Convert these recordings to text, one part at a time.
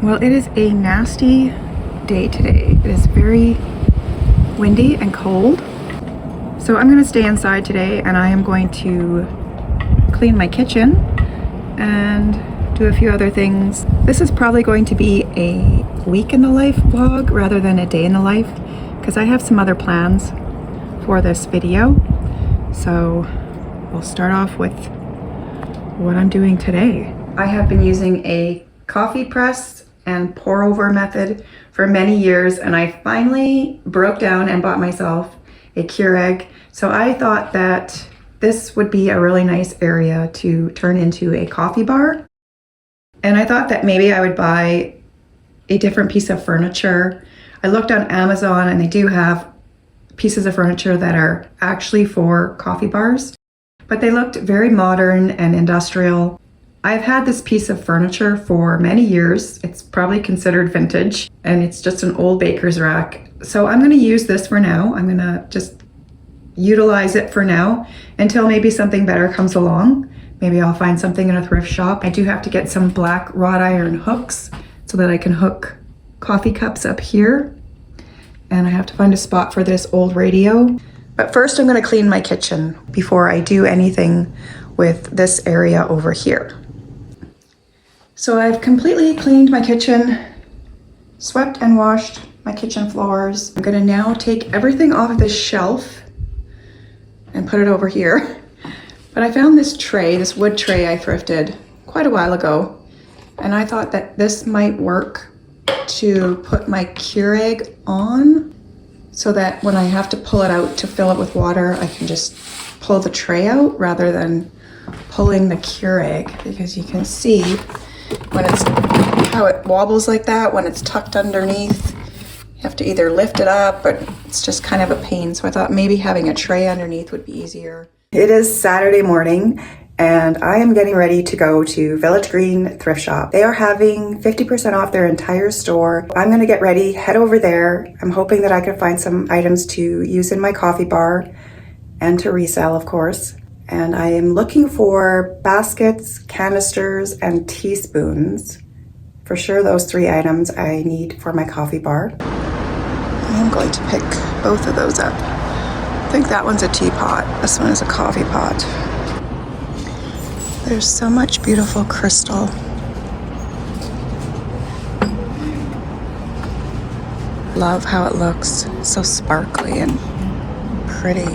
Well, it is a nasty day today. It is very windy and cold. So I'm going to stay inside today and I am going to clean my kitchen and do a few other things. This is probably going to be a week in the life vlog rather than a day in the life because I have some other plans for this video. So we'll start off with what I'm doing today. I have been using a coffee press and pour over method for many years, and I finally broke down and bought myself a Keurig. So I thought that this would be a really nice area to turn into a coffee bar. And I thought that maybe I would buy a different piece of furniture. I looked on Amazon and they do have pieces of furniture that are actually for coffee bars, but they looked very modern and industrial. I've had this piece of furniture for many years. It's probably considered vintage and it's just an old baker's rack. So I'm going to use this for now. I'm going to just utilize it for now until maybe something better comes along. Maybe I'll find something in a thrift shop. I do have to get some black wrought iron hooks so that I can hook coffee cups up here. And I have to find a spot for this old radio. But first I'm going to clean my kitchen before I do anything with this area over here. So I've completely cleaned my kitchen, swept and washed my kitchen floors. I'm gonna now take everything off of this shelf and put it over here. But I found this tray, this wood tray I thrifted quite a while ago. And I thought that this might work to put my Keurig on so that when I have to pull it out to fill it with water, I can just pull the tray out rather than pulling the Keurig, because you can see when it's how it wobbles like that when it's tucked underneath. You have to either lift it up, but it's just kind of a pain. So I thought maybe having a tray underneath would be easier. It is Saturday morning and I am getting ready to go to Village Green Thrift Shop. They are having 50% off their entire store. I'm gonna get ready, head over there. I'm hoping that I can find some items to use in my coffee bar and to resell, of course. And I am looking for baskets, canisters, and teaspoons. For sure, those 3 items I need for my coffee bar. I am going to pick both of those up. I think that one's a teapot. This one is a coffee pot. There's so much beautiful crystal. Love how it looks. So sparkly and pretty.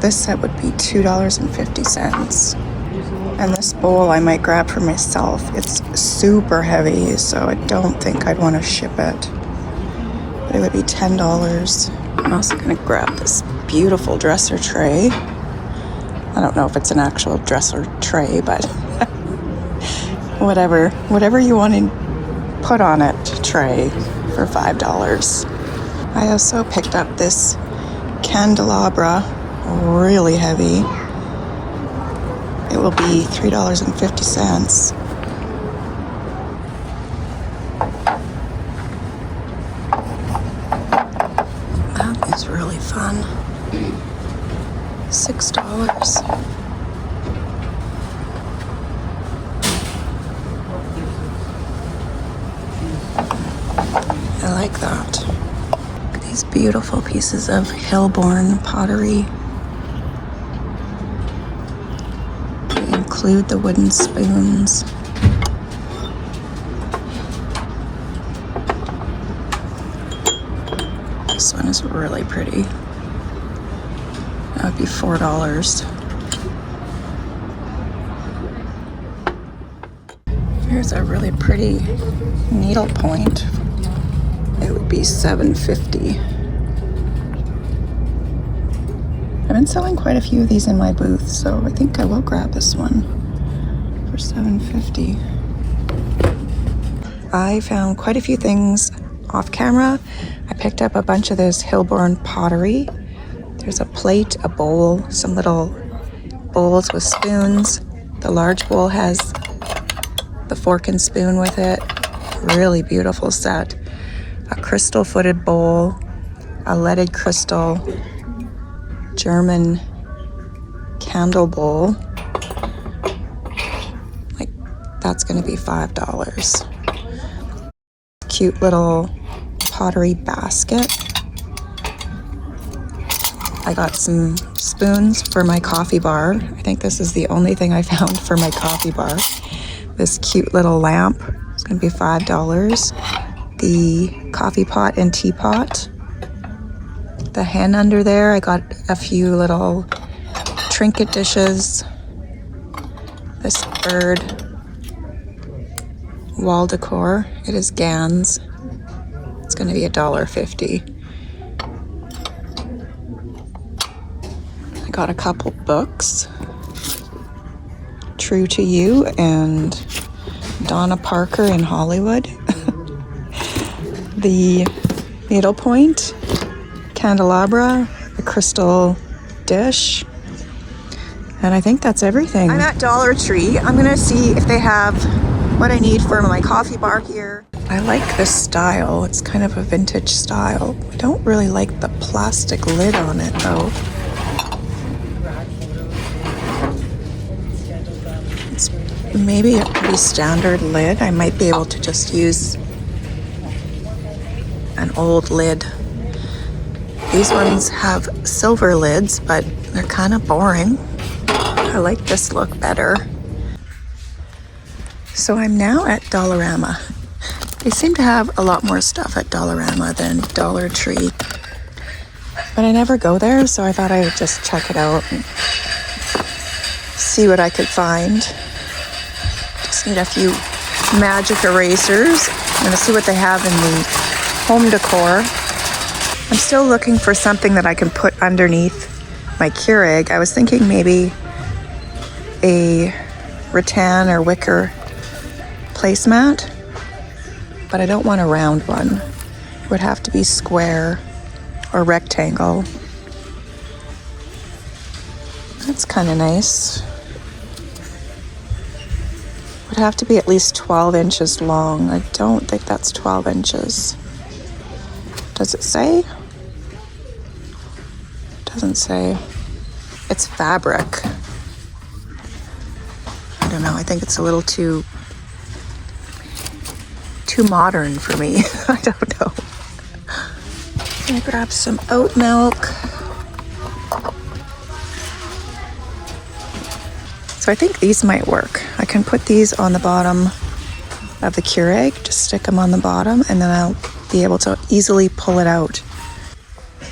This set would be $2.50. And this bowl I might grab for myself. It's super heavy, so I don't think I'd want to ship it. But it would be $10. I'm also going to grab this beautiful dresser tray. I don't know if it's an actual dresser tray, but whatever you want to put on it, tray for $5. I also picked up this candelabra. Really heavy. It will be $3.50. That is really fun. $6. I like that. Look at these beautiful pieces of Hillborn pottery. Include the wooden spoons. This one is really pretty. That would be $4. Here's a really pretty needlepoint. It would be $7.50. I've been selling quite a few of these in my booth, so I think I will grab this one for $7.50. I found quite a few things off camera. I picked up a bunch of this Hillborn pottery. There's a plate, a bowl, some little bowls with spoons. The large bowl has the fork and spoon with it. Really beautiful set. A crystal-footed bowl, a leaded crystal German candle bowl. Like that's going to be $5. Cute little pottery basket. I got some spoons for my coffee bar. I think this is the only thing I found for my coffee bar. This cute little lamp is going to be $5. The coffee pot and teapot. The hen under there, I got a few little trinket dishes. This bird. Wall decor. It is Gans. It's going to be $1.50. I got a couple books. True to You and Donna Parker in Hollywood. The needlepoint, candelabra, a crystal dish, and I think that's everything. I'm at Dollar Tree. I'm gonna see if they have what I need for my coffee bar here. I like this style. It's kind of a vintage style. I don't really like the plastic lid on it though. It's maybe a pretty standard lid. I might be able to just use an old lid. These ones have silver lids, but they're kind of boring. I like this look better. So I'm now at Dollarama. They seem to have a lot more stuff at Dollarama than Dollar Tree. But I never go there, so I thought I would just check it out and see what I could find. Just need a few magic erasers. I'm gonna see what they have in the home decor. I'm still looking for something that I can put underneath my Keurig. I was thinking maybe a rattan or wicker placemat, but I don't want a round one. It would have to be square or rectangle. That's kind of nice. Would have to be at least 12 inches long. I don't think that's 12 inches. Does it say? Doesn't say. It's fabric. I don't know. I think it's a little too modern for me. I don't know. I'm gonna grab some oat milk. So I think these might work. I can put these on the bottom of the Keurig, just stick them on the bottom, and then I'll be able to easily pull it out.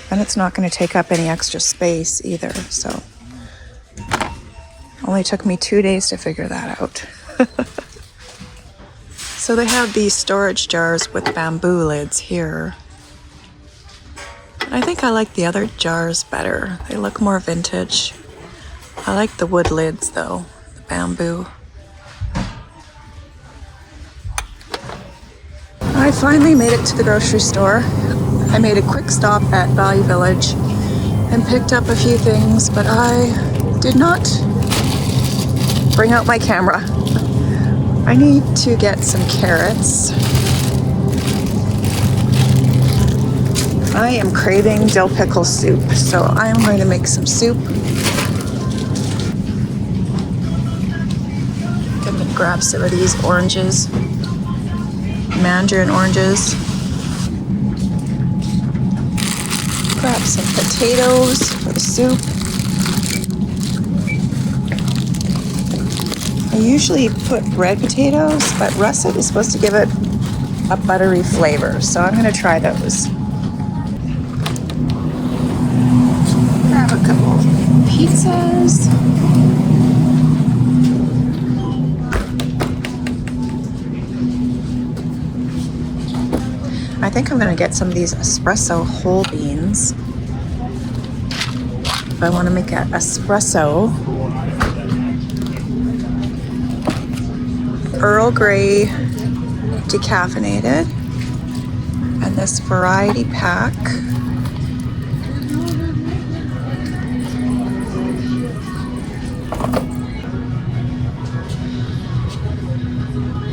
And it's not going to take up any extra space either, so only took me 2 days to figure that out. So they have these storage jars with bamboo lids here. I think I like the other jars better. They look more vintage. I like the wood lids though, the bamboo. I finally made it to the grocery store. I made a quick stop at Value Village and picked up a few things, but I did not bring out my camera. I need to get some carrots. I am craving dill pickle soup, so I am going to make some soup. I'm gonna grab some of these oranges, mandarin oranges. Grab some potatoes for the soup. I usually put red potatoes, but russet is supposed to give it a buttery flavor, so I'm gonna try those. Grab a couple of pizzas. I think I'm gonna get some of these espresso whole beans. If I wanna make an espresso. Earl Grey decaffeinated. And this variety pack.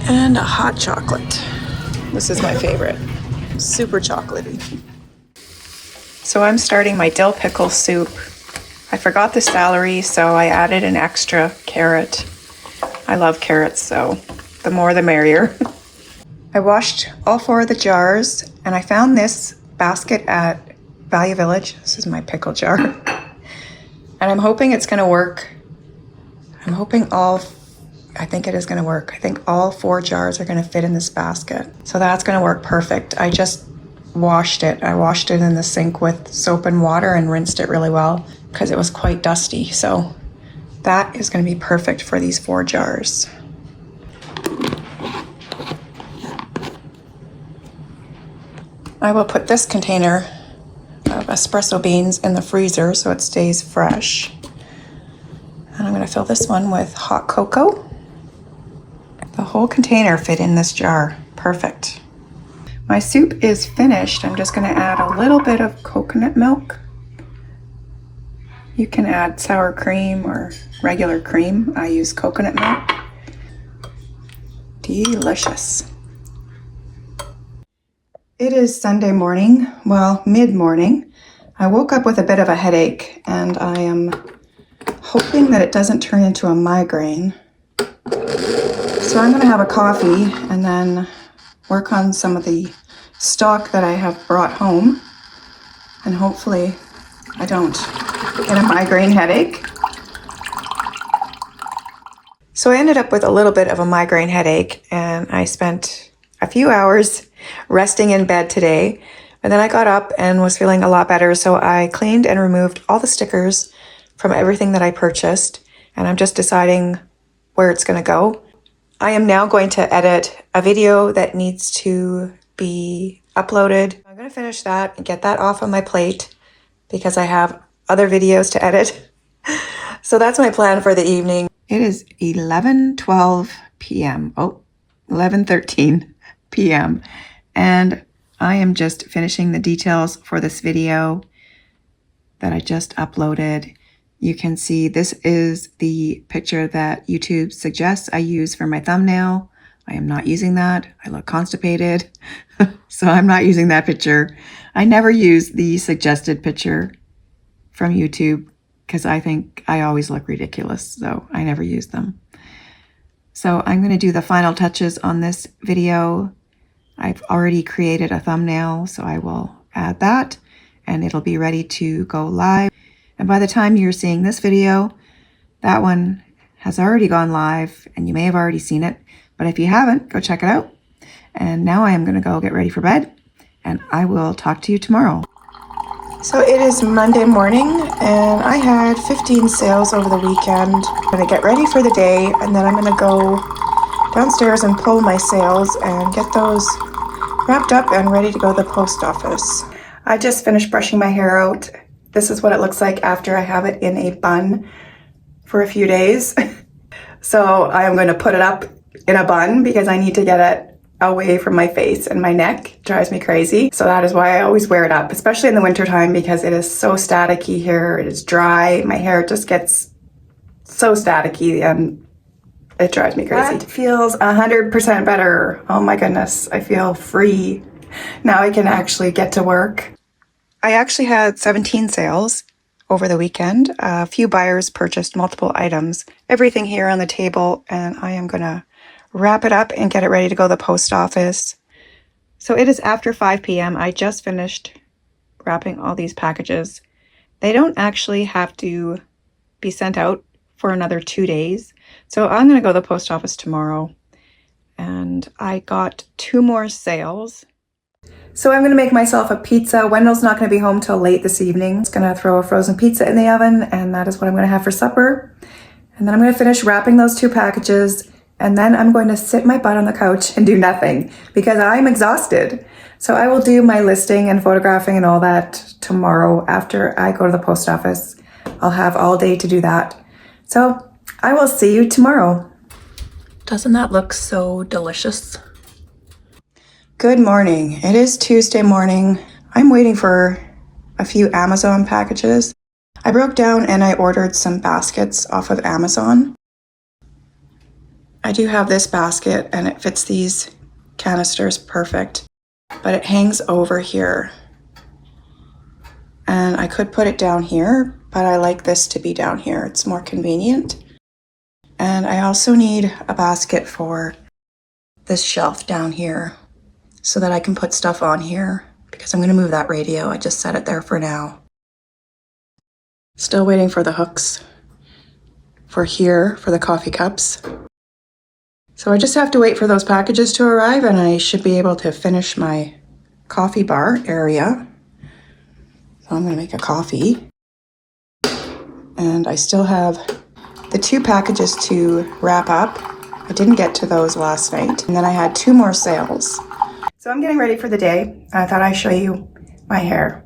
And a hot chocolate. This is my favorite. Super chocolatey. So I'm starting my dill pickle soup. I forgot the celery, so I added an extra carrot. I love carrots, so the more the merrier. I washed all 4 of the jars, and I found this basket at Value Village. This is my pickle jar. And I'm hoping it's gonna work. I think it is gonna work. I think all 4 jars are gonna fit in this basket. So that's gonna work perfect. I just washed it. I washed it in the sink with soap and water and rinsed it really well because it was quite dusty. So that is gonna be perfect for these 4 jars. I will put this container of espresso beans in the freezer so it stays fresh. And I'm gonna fill this one with hot cocoa. The whole container fit in this jar. Perfect. My soup is finished. I'm just gonna add a little bit of coconut milk. You can add sour cream or regular cream. I use coconut milk. Delicious. It is Sunday morning, well, mid-morning. I woke up with a bit of a headache and I am hoping that it doesn't turn into a migraine. So I'm gonna have a coffee and then work on some of the stock that I have brought home, and hopefully I don't get a migraine headache. So I ended up with a little bit of a migraine headache, and I spent a few hours resting in bed today, and then I got up and was feeling a lot better, so I cleaned and removed all the stickers from everything that I purchased, and I'm just deciding where it's gonna go. I am now going to edit a video that needs to be uploaded. I'm gonna finish that and get that off of my plate because I have other videos to edit. So that's my plan for the evening. It is 11:12 p.m. Oh, 11:13 p.m. And I am just finishing the details for this video that I just uploaded. You can see this is the picture that YouTube suggests I use for my thumbnail. I am not using that. I look constipated, so I'm not using that picture. I never use the suggested picture from YouTube because I think I always look ridiculous, so I never use them. So I'm going to do the final touches on this video. I've already created a thumbnail, so I will add that and it'll be ready to go live. And by the time you're seeing this video, that one has already gone live and you may have already seen it. But if you haven't, go check it out. And now I am going to go get ready for bed and I will talk to you tomorrow. So it is Monday morning and I had 15 sales over the weekend. I'm going to get ready for the day and then I'm going to go downstairs and pull my sales and get those wrapped up and ready to go to the post office. I just finished brushing my hair out. This is what it looks like after I have it in a bun for a few days. So I am going to put it up in a bun because I need to get it away from my face and my neck. It drives me crazy. So that is why I always wear it up, especially in the winter time because it is so staticky here. It is dry. My hair just gets so staticky and it drives me crazy. That feels 100% better. Oh my goodness. I feel free. Now I can actually get to work. I actually had 17 sales over the weekend. A few buyers purchased multiple items. Everything here on the table, and I am gonna wrap it up and get it ready to go to the post office. So it is after 5 p.m. I just finished wrapping all these packages. They don't actually have to be sent out for another 2 days. So I'm gonna go to the post office tomorrow. And I got 2 more sales. So I'm going to make myself a pizza. Wendell's not going to be home till late this evening. It's going to throw a frozen pizza in the oven and that is what I'm going to have for supper. And then I'm going to finish wrapping those 2 packages and then I'm going to sit my butt on the couch and do nothing because I'm exhausted. So I will do my listing and photographing and all that tomorrow after I go to the post office. I'll have all day to do that. So I will see you tomorrow. Doesn't that look so delicious? Good morning. It is Tuesday morning. I'm waiting for a few Amazon packages. I broke down and I ordered some baskets off of Amazon. I do have this basket and it fits these canisters perfect, but it hangs over here. And I could put it down here, but I like this to be down here. It's more convenient. And I also need a basket for this shelf down here so that I can put stuff on here because I'm going to move that radio. I just set it there for now. Still waiting for the hooks for here for the coffee cups. So I just have to wait for those packages to arrive and I should be able to finish my coffee bar area. So I'm going to make a coffee. And I still have the 2 packages to wrap up. I didn't get to those last night. And then I had 2 more sales. So I'm getting ready for the day. I thought I'd show you my hair.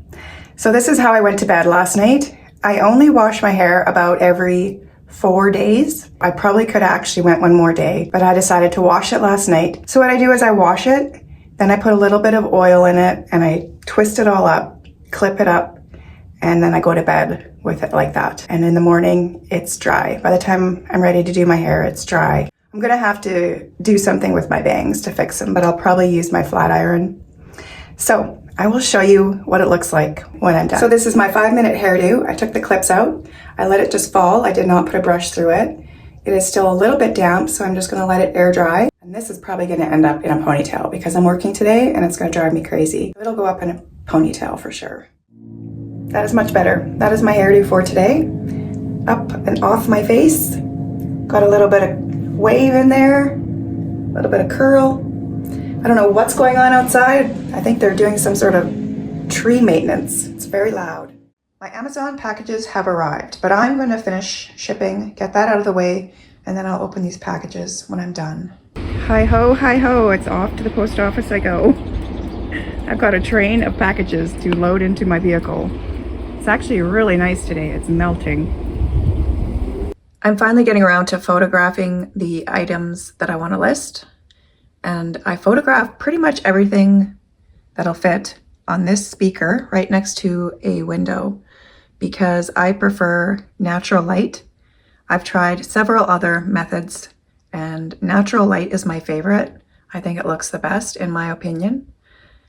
So this is how I went to bed last night. I only wash my hair about every 4 days. I probably could have actually went 1 more day, but I decided to wash it last night. So what I do is I wash it, then I put a little bit of oil in it and I twist it all up, clip it up, and then I go to bed with it like that. And in the morning, it's dry. By the time I'm ready to do my hair, it's dry. I'm gonna have to do something with my bangs to fix them, but I'll probably use my flat iron. So I will show you what it looks like when I'm done. So this is my 5-minute hairdo. I took the clips out. I let it just fall. I did not put a brush through it. It is still a little bit damp, so I'm just gonna let it air dry. And this is probably gonna end up in a ponytail because I'm working today and it's gonna drive me crazy. It'll go up in a ponytail for sure. That is much better. That is my hairdo for today. Up and off my face. Got a little bit of wave in there, a little bit of curl. I don't know what's going on outside. I think they're doing some sort of tree maintenance. It's very loud. My Amazon packages have arrived, but I'm going to finish shipping, get that out of the way, and then I'll open these packages when I'm done. Hi ho, it's off to the post office I go. I've got a train of packages to load into my vehicle. It's actually really nice today. It's melting. I'm finally getting around to photographing the items that I want to list. And I photographed pretty much everything that'll fit on this speaker right next to a window because I prefer natural light. I've tried several other methods and natural light is my favorite. I think it looks the best in my opinion.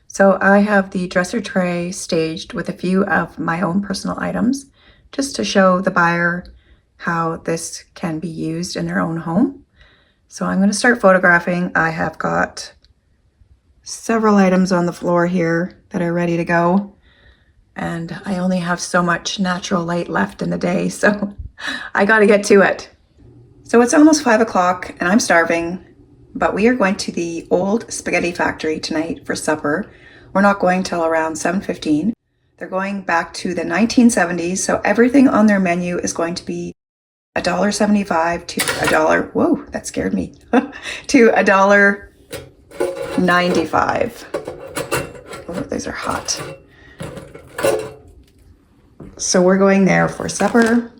So I have the dresser tray staged with a few of my own personal items just to show the buyer how this can be used in their own home. So I'm going to start photographing. I have got several items on the floor here that are ready to go. And I only have so much natural light left in the day, so I got to get to it. So it's almost 5 o'clock and I'm starving, but we are going to the old spaghetti factory tonight for supper. We're not going till around 7:15. They're going back to the 1970s, so everything on their menu is going to be $1.75 to $1. Whoa, that scared me. To $1.95. Oh, these are hot. So we're going there for supper,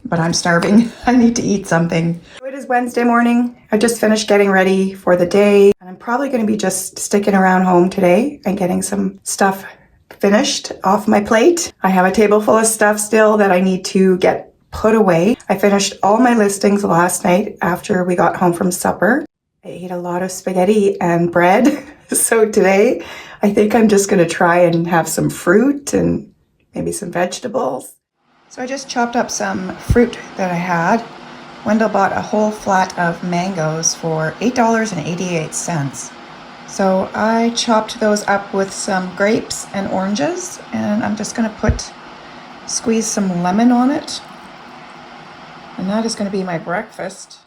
but I'm starving. I need to eat something. It is Wednesday morning. I just finished getting ready for the day, and I'm probably going to be just sticking around home today and getting some stuff finished off my plate. I have a table full of stuff still that I need to get put away. I finished all my listings last night after we got home from supper. I ate a lot of spaghetti and bread. So today, I think I'm just going to try and have some fruit and maybe some vegetables. So I just chopped up some fruit that I had. Wendell bought a whole flat of mangoes for $8.88. So I chopped those up with some grapes and oranges, and I'm just going to squeeze some lemon on it. And that is going to be my breakfast.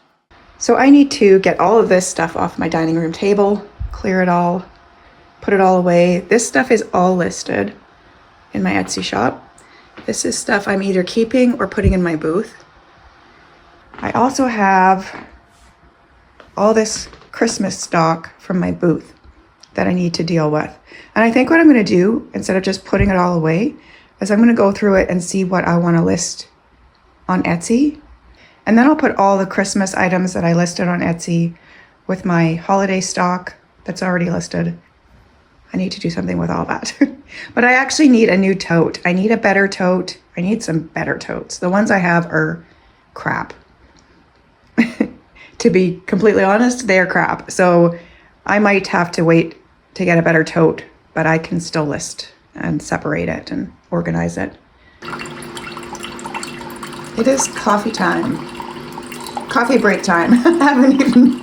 So I need to get all of this stuff off my dining room table, clear it all, put it all away. This stuff is all listed in my Etsy shop. This is stuff I'm either keeping or putting in my booth. I also have all this Christmas stock from my booth that I need to deal with. And I think what I'm going to do, instead of just putting it all away, is I'm going to go through it and see what I want to list on Etsy. And then I'll put all the Christmas items that I listed on Etsy with my holiday stock that's already listed. I need to do something with all that. But I actually need a new tote. I need a better tote. I need some better totes. The ones I have are crap. To be completely honest, they are crap. So I might have to wait to get a better tote, but I can still list and separate it and organize it. It is coffee time. Coffee break time. I haven't even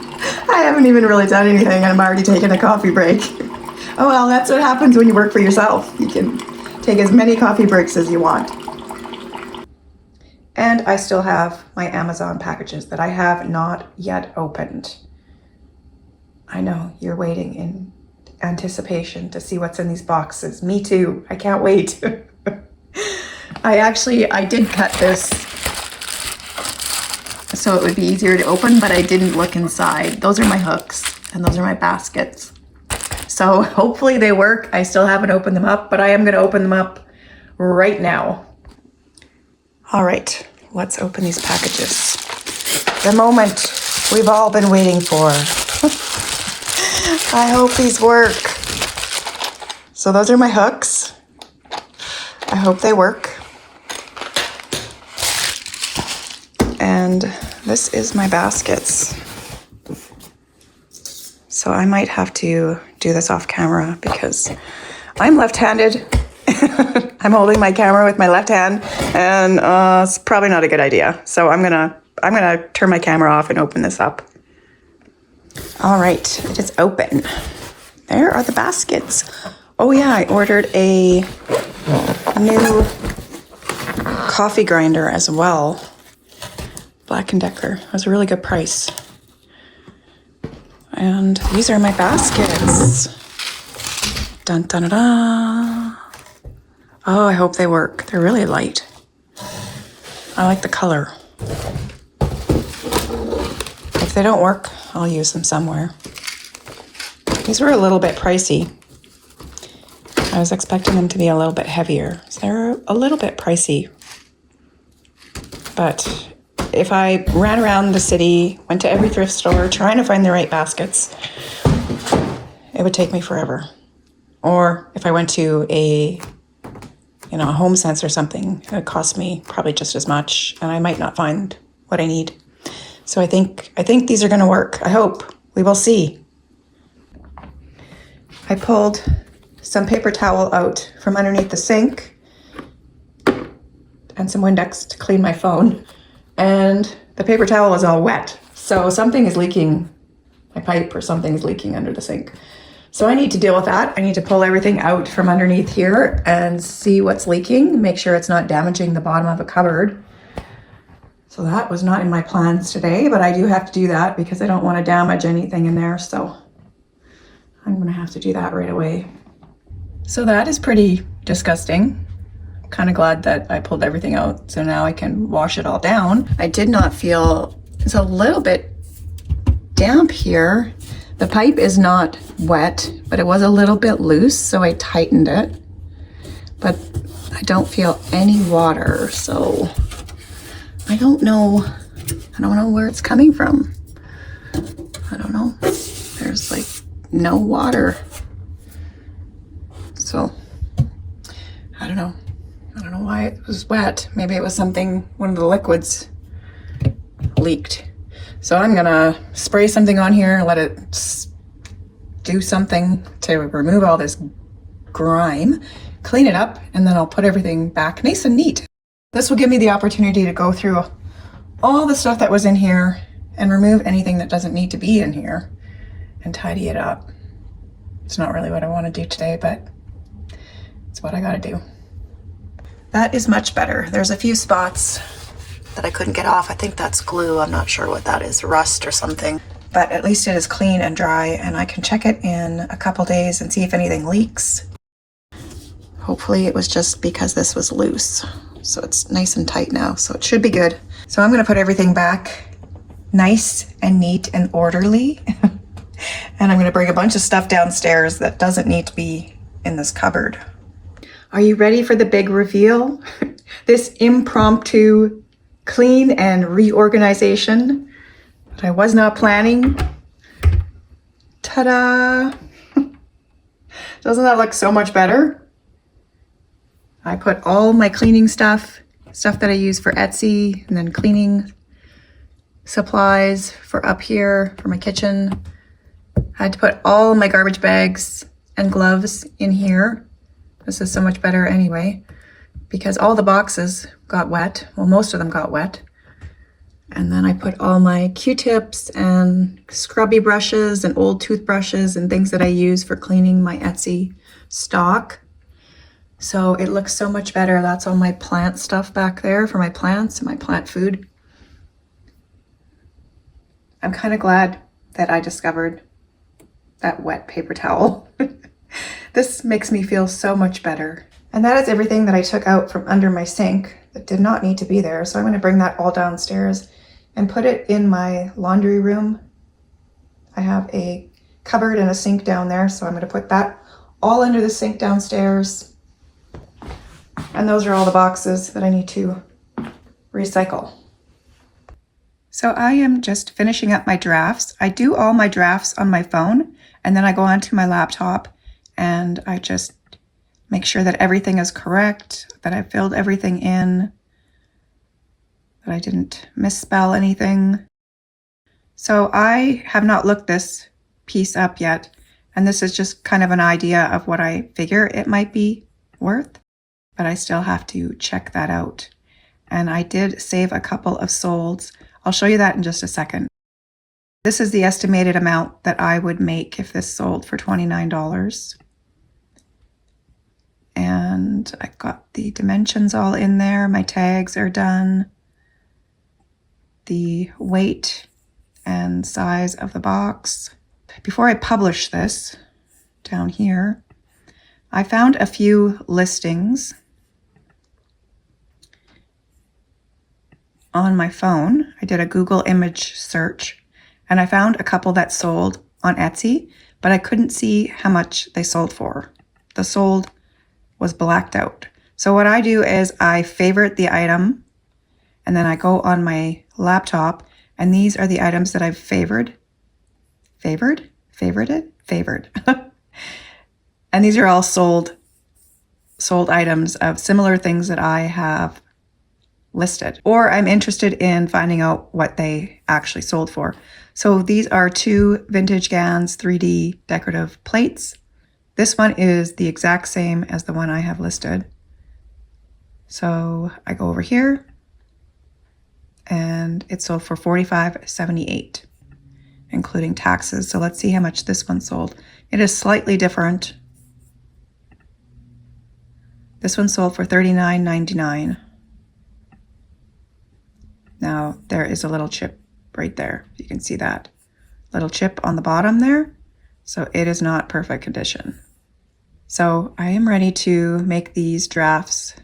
I haven't even really done anything and I'm already taking a coffee break. Oh well, that's what happens when you work for yourself. You can take as many coffee breaks as you want. And I still have my Amazon packages that I have not yet opened. I know you're waiting in anticipation to see what's in these boxes. Me too. I can't wait. I did cut this so it would be easier to open, but I didn't look inside. Those are my hooks and those are my baskets. So hopefully they work. I still haven't opened them up, but I am going to open them up right now. All right, let's open these packages. The moment we've all been waiting for. I hope these work. So those are my hooks. I hope they work. And this is my baskets. So I might have to do this off camera because I'm left-handed. I'm holding my camera with my left hand and it's probably not a good idea. So I'm gonna turn my camera off and open this up. All right, it is open. There are the baskets. Oh yeah, I ordered a new coffee grinder as well. Black & Decker. It was a really good price. And these are my baskets. Dun dun dun dun. Oh, I hope they work. They're really light. I like the color. If they don't work, I'll use them somewhere. These were a little bit pricey. I was expecting them to be a little bit heavier. So they're a little bit pricey. But if I ran around the city, went to every thrift store, trying to find the right baskets, it would take me forever. Or if I went to a home sense or something, it would cost me probably just as much, and I might not find what I need. So I think these are going to work. I hope. We will see. I pulled some paper towel out from underneath the sink and some Windex to clean my phone. And the paper towel is all wet. So something is leaking, my pipe or something is leaking under the sink. So I need to deal with that. I need to pull everything out from underneath here and see what's leaking, make sure it's not damaging the bottom of a cupboard. So that was not in my plans today, but I do have to do that because I don't want to damage anything in there. So I'm going to have to do that right away. So that is pretty disgusting. Kind of glad that I pulled everything out, so now I can wash it all down. I did not feel, it's a little bit damp here. The pipe is not wet, but it was a little bit loose, so I tightened it. But I don't feel any water, so I don't know where it's coming from. I don't know. There's like no water. So I don't know. I don't know why it was wet. Maybe it was something, one of the liquids leaked. So I'm gonna spray something on here and let it do something to remove all this grime, clean it up, and then I'll put everything back nice and neat. This will give me the opportunity to go through all the stuff that was in here and remove anything that doesn't need to be in here and tidy it up. It's not really what I want to do today, but it's what I gotta do. That is much better. There's a few spots that I couldn't get off. I think that's glue. I'm not sure what that is, rust or something. But at least it is clean and dry, and I can check it in a couple days and see if anything leaks. Hopefully it was just because this was loose. So it's nice and tight now, so it should be good. So I'm gonna put everything back nice and neat and orderly. And I'm gonna bring a bunch of stuff downstairs that doesn't need to be in this cupboard. Are you ready for the big reveal? This impromptu clean and reorganization that I was not planning. Ta-da! Doesn't that look so much better? I put all my cleaning stuff that I use for Etsy, and then cleaning supplies for up here for my kitchen. I had to put all my garbage bags and gloves in here. This is so much better anyway, because all the boxes got wet. Well, most of them got wet. And then I put all my Q-tips and scrubby brushes and old toothbrushes and things that I use for cleaning my Etsy stock. So it looks so much better. That's all my plant stuff back there for my plants and my plant food. I'm kind of glad that I discovered that wet paper towel. This makes me feel so much better. And that is everything that I took out from under my sink that did not need to be there. So I'm going to bring that all downstairs and put it in my laundry room. I have a cupboard and a sink down there, so I'm going to put that all under the sink downstairs. And those are all the boxes that I need to recycle. So I am just finishing up my drafts. I do all my drafts on my phone, and then I go onto my laptop and I just make sure that everything is correct, that I filled everything in, that I didn't misspell anything. So I have not looked this piece up yet, and this is just kind of an idea of what I figure it might be worth, but I still have to check that out. And I did save a couple of solds. I'll show you that in just a second. This is the estimated amount that I would make if this sold for $29. And I've got the dimensions all in there. My tags are done. The weight and size of the box. Before I publish this down here, I found a few listings on my phone. I did a Google image search and I found a couple that sold on Etsy, but I couldn't see how much they sold for. The sold was blacked out. So what I do is I favorite the item and then I go on my laptop and these are the items that I've favored. Favored. And these are all sold items of similar things that I have listed, or I'm interested in finding out what they actually sold for. So these are 2 Vintage Gans 3D decorative plates. This one is the exact same as the one I have listed. So I go over here and it sold for $45.78, including taxes. So let's see how much this one sold. It is slightly different. This one sold for $39.99. Now there is a little chip right there. You can see that little chip on the bottom there. So it is not perfect condition. So I am ready to make these drafts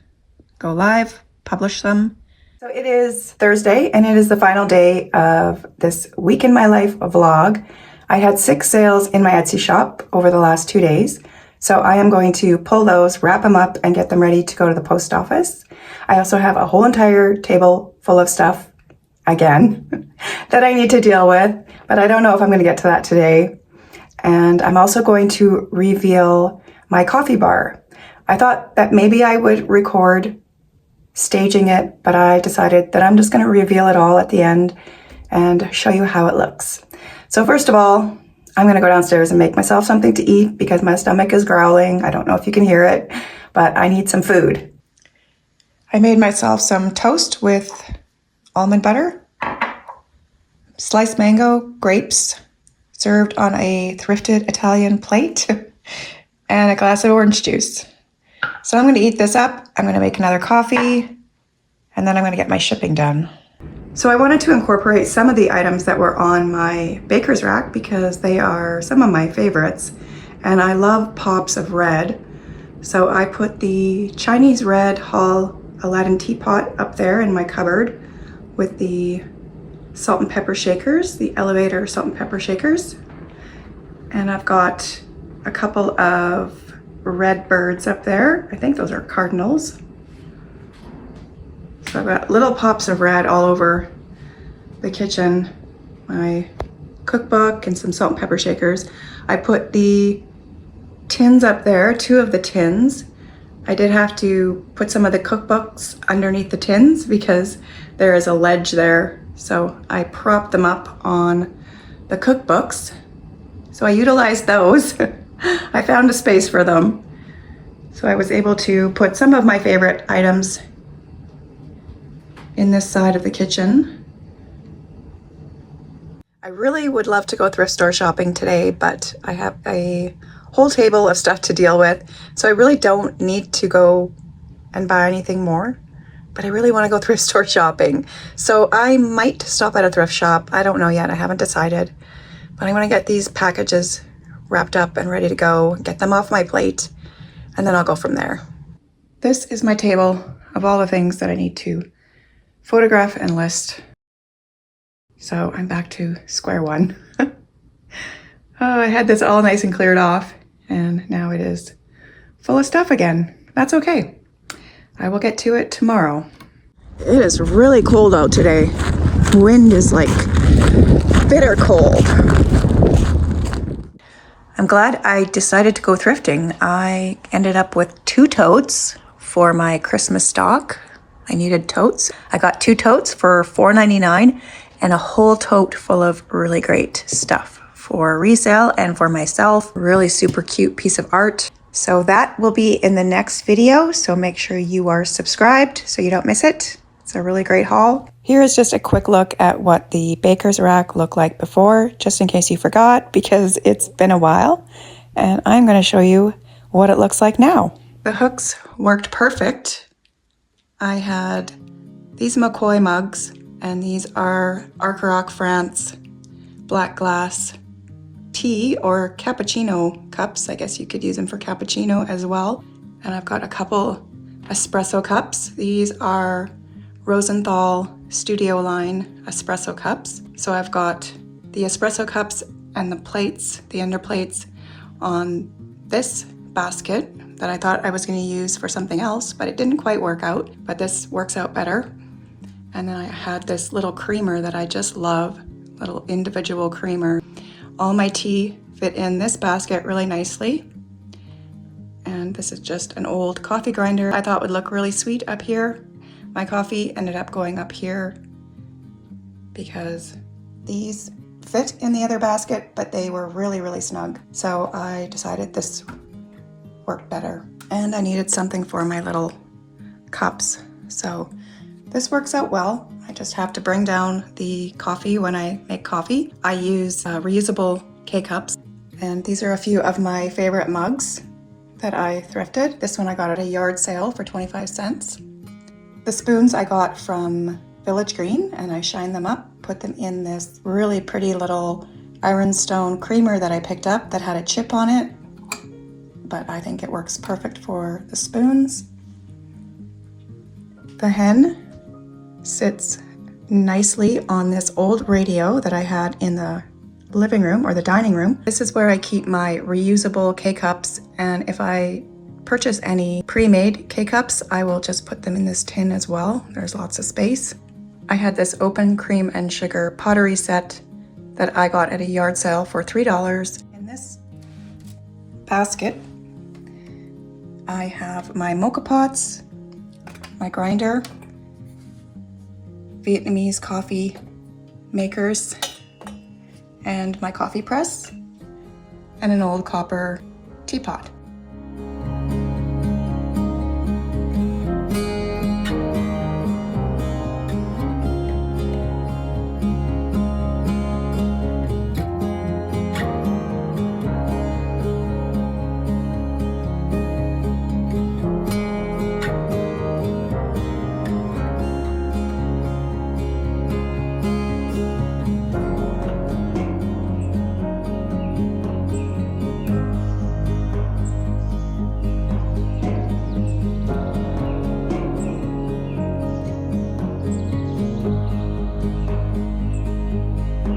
go live, publish them. So it is Thursday and it is the final day of this week in my life vlog. I had 6 sales in my Etsy shop over the last 2 days. So I am going to pull those, wrap them up, and get them ready to go to the post office. I also have a whole entire table full of stuff, again, that I need to deal with, but I don't know if I'm going to get to that today. And I'm also going to reveal my coffee bar. I thought that maybe I would record staging it, but I decided that I'm just going to reveal it all at the end and show you how it looks. So first of all, I'm going to go downstairs and make myself something to eat because my stomach is growling. I don't know if you can hear it, but I need some food. I made myself some toast with almond butter, sliced mango, grapes, served on a thrifted Italian plate, and a glass of orange juice. So I'm going to eat this up. I'm going to make another coffee, and then I'm going to get my shipping done. So I wanted to incorporate some of the items that were on my baker's rack because they are some of my favorites, and I love pops of red. So I put the Chinese red Hall Aladdin teapot up there in my cupboard with the salt and pepper shakers, the elevator salt and pepper shakers. And I've got a couple of red birds up there. I think those are cardinals. So I've got little pops of red all over the kitchen, my cookbook, and some salt and pepper shakers. I put the tins up there, 2 of the tins. I did have to put some of the cookbooks underneath the tins because there is a ledge there. So I propped them up on the cookbooks. So I utilized those. I found a space for them. So I was able to put some of my favorite items in this side of the kitchen. I really would love to go thrift store shopping today, but I have a whole table of stuff to deal with. So I really don't need to go and buy anything more, but I really want to go thrift store shopping. So I might stop at a thrift shop. I don't know yet. I haven't decided, but I want to get these packages wrapped up and ready to go, get them off my plate, and then I'll go from there. This is my table of all the things that I need to photograph and list. So I'm back to square one. Oh, I had this all nice and cleared off, and now it is full of stuff again. That's okay. I will get to it tomorrow. It is really cold out today. Wind is like bitter cold. I'm glad I decided to go thrifting. I ended up with 2 totes for my Christmas stock. I needed totes. I got 2 totes for $4.99 and a whole tote full of really great stuff for resale and for myself. Really super cute piece of art. So that will be in the next video. So make sure you are subscribed so you don't miss it. It's a really great haul. Here is just a quick look at what the baker's rack looked like before, just in case you forgot, because it's been a while. And I'm going to show you what it looks like now. The hooks worked perfect. I had these McCoy mugs, and these are Arcarac France black glass tea or cappuccino cups. I guess you could use them for cappuccino as well. And I've got a couple espresso cups. These are Rosenthal Studio Line espresso cups. So I've got the espresso cups and the plates, the ender plates, on this basket that I thought I was going to use for something else, but it didn't quite work out. But this works out better. And then I had this little creamer that I just love, little individual creamer. All my tea fit in this basket really nicely. And this is just an old coffee grinder I thought would look really sweet up here. My coffee ended up going up here because these fit in the other basket, but they were really, really snug. So I decided this worked better. And I needed something for my little cups. So this works out well. I just have to bring down the coffee when I make coffee. I use reusable K-cups, and these are a few of my favorite mugs that I thrifted. This one I got at a yard sale for 25 cents. The spoons I got from Village Green, and I shined them up, put them in this really pretty little ironstone creamer that I picked up that had a chip on it, but I think it works perfect for the spoons. The hen sits nicely on this old radio that I had in the living room or the dining room. This is where I keep my reusable K-cups, and if I purchase any pre-made K-cups, I will just put them in this tin as well. There's lots of space. I had this open cream and sugar pottery set that I got at a yard sale for $3. In this basket, I have my mocha pots, my grinder, Vietnamese coffee makers, and my coffee press, and an old copper teapot.